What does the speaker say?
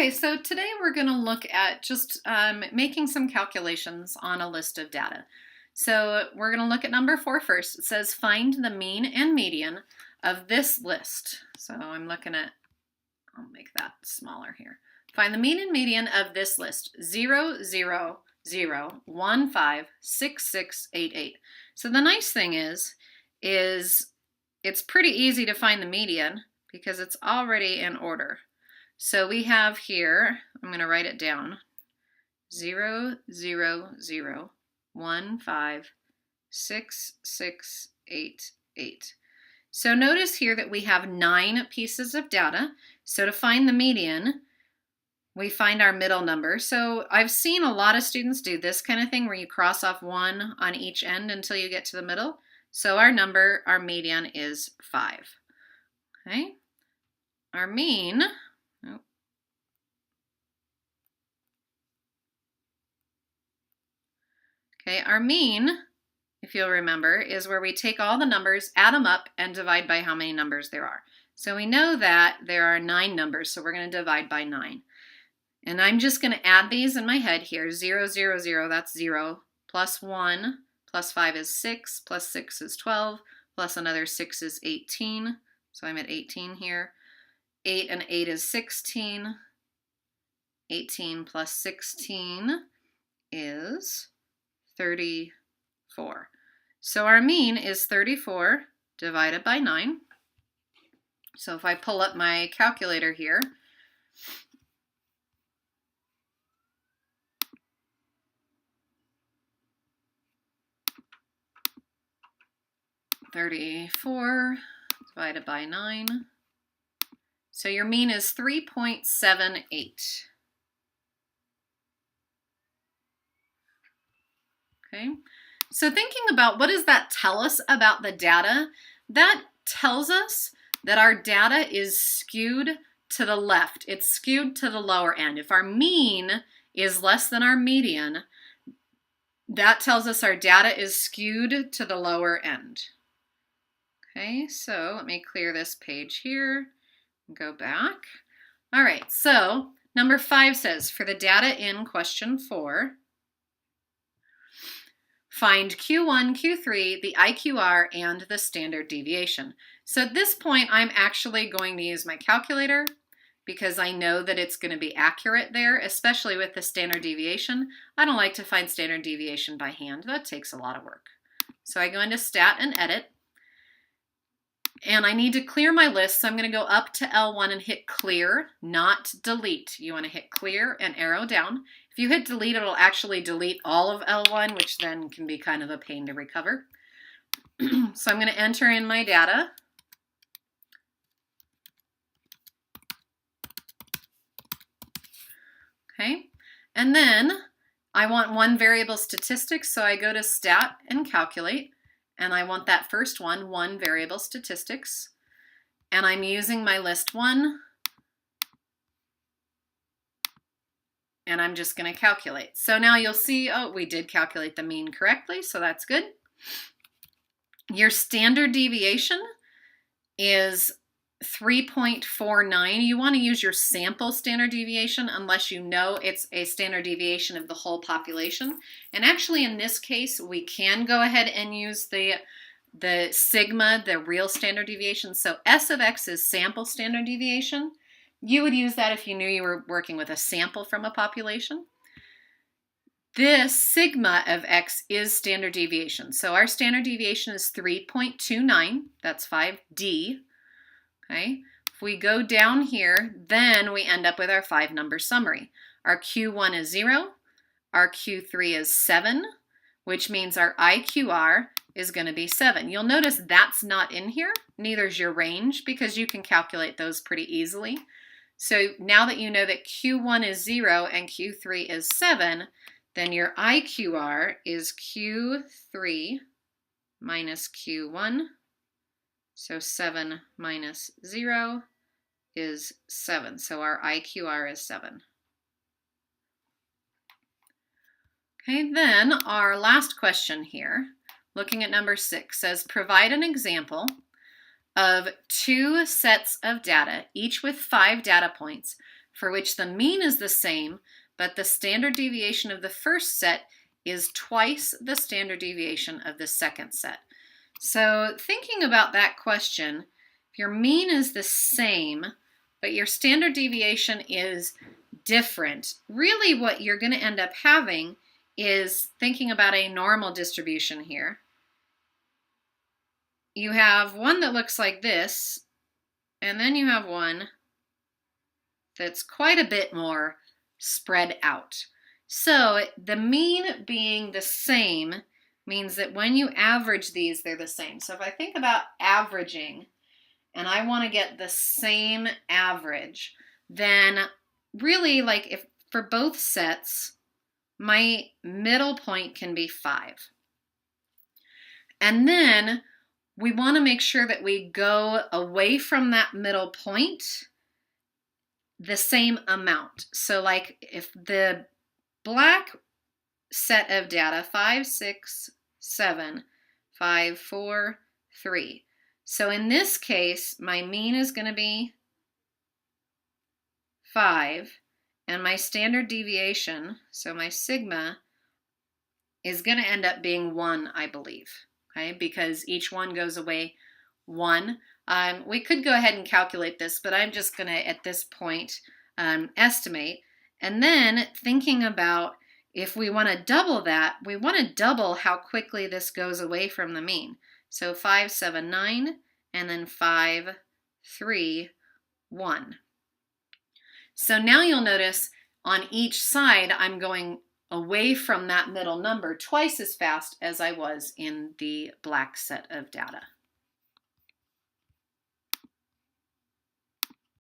Okay, so today we're going to look at just making some calculations on a list of data. So we're going to look at number 4 first. It says find the mean and median of this list. So I'm looking at, I'll make that smaller here. Find the mean and median of this list, 0, 0, 0, 1, 5, 6, 6, 8, 8. So the nice thing is it's pretty easy to find the median because it's already in order. So we have here, I'm going to write it down, 0, 0, 0, 1, 5, 6, 6, 8, 8. So notice here that we have 9 pieces of data. So to find the median, we find our middle number. So I've seen a lot of students do this kind of thing where you cross off 1 on each end until you get to the middle. So our median is 5. Okay, our mean, our mean, if you'll remember, is where we take all the numbers, add them up, and divide by how many numbers there are. So we know that there are 9 numbers, so we're going to divide by 9. And I'm just going to add these in my head here. 0, 0, 0, that's 0, plus 1, plus 5 is 6, plus 6 is 12, plus another 6 is 18. So I'm at 18 here. 8 and 8 is 16. 18 plus 16 is 34. So our mean is 34 divided by 9. So if I pull up my calculator here, (34) divided by 9. So your mean is 3.78. Okay, so thinking about what does that tell us about the data, that tells us that our data is skewed to the left. It's skewed to the lower end. If our mean is less than our median, that tells us our data is skewed to the lower end. Okay, so let me clear this page here and go back. All right, so number 5 says, for the data in question 4, find Q1, Q3, the IQR, and the standard deviation. So at this point, I'm actually going to use my calculator because I know that it's going to be accurate there, especially with the standard deviation. I don't like to find standard deviation by hand. That takes a lot of work. So I go into Stat and Edit, and I need to clear my list, so I'm going to go up to L1 and hit Clear, not Delete. You want to hit Clear and arrow down. If you hit delete, it'll actually delete all of L1, which then can be kind of a pain to recover. So I'm going to enter in my data. Okay, and then I want one variable statistics, so I go to Stat and Calculate, and I want that first one variable statistics, and I'm using my list 1. And I'm just going to calculate. So now you'll see, oh, we did calculate the mean correctly, so that's good. Your standard deviation is 3.49. You want to use your sample standard deviation unless you know it's a standard deviation of the whole population. And actually in this case, we can go ahead and use the sigma, the real standard deviation. So S of X is sample standard deviation. You would use that if you knew you were working with a sample from a population. This sigma of X is standard deviation. So our standard deviation is 3.29. That's 5D. Okay. If we go down here, then we end up with our 5-number summary. Our Q1 is 0. Our Q3 is 7, which means our IQR is going to be 7. You'll notice that's not in here. Neither is your range because you can calculate those pretty easily. So now that you know that Q1 is 0 and Q3 is 7, then your IQR is Q3 minus Q1. So 7 minus 0 is 7. So our IQR is 7. Okay, then our last question here, looking at number 6, says provide an example of 2 sets of data, each with 5 data points, for which the mean is the same, but the standard deviation of the first set is twice the standard deviation of the second set. So thinking about that question, if your mean is the same, but your standard deviation is different, really what you're going to end up having is thinking about a normal distribution here. You have one that looks like this, and then you have one that's quite a bit more spread out. So the mean being the same means that when you average these, they're the same. So if I think about averaging, and I want to get the same average, then really, like, if for both sets, my middle point can be 5. And then we want to make sure that we go away from that middle point the same amount. So like if the black set of data, 5, 6, 7, 5, 4, 3. So in this case, my mean is going to be 5, and my standard deviation, so my sigma, is going to end up being 1, I believe, okay, because each one goes away 1. We could go ahead and calculate this, but I'm just going to, at this point, estimate. And then thinking about if we want to double that, we want to double how quickly this goes away from the mean. So 5, 7, 9, and then 5, 3, 1. So now you'll notice on each side I'm going away from that middle number twice as fast as I was in the black set of data.